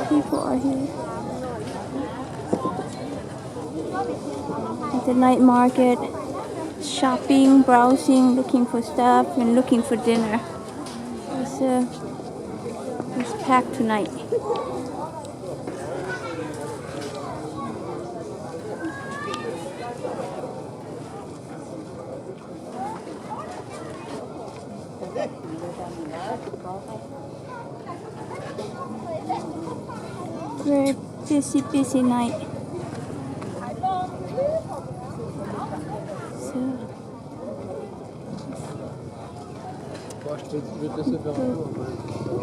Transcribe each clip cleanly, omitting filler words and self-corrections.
People are here. At the night market, shopping, browsing, looking for stuff, and looking for dinner. It's packed tonight. Very busy night.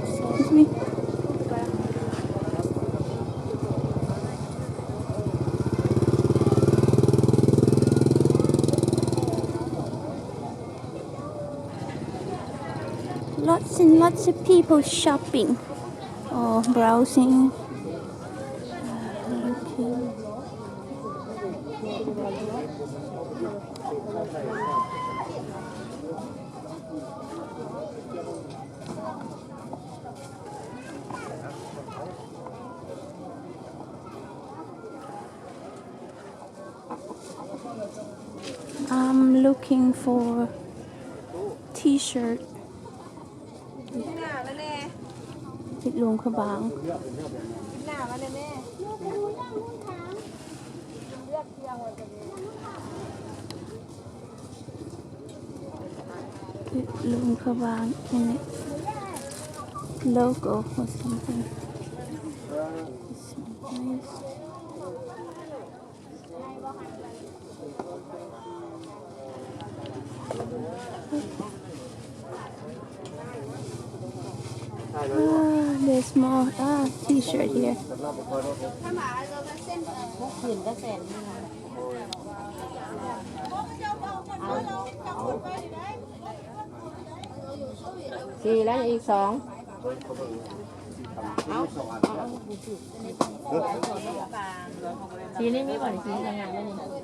Excuse me. Lots and lots of people shopping or browsing. I'm looking for t-shirt. ติดหลวงพระบางติดหลวงพระบาง in it logo or something. There's more t-shirt here. Chị lấy y sòn. Chị lấy mấy bọn chị là ngàn đây.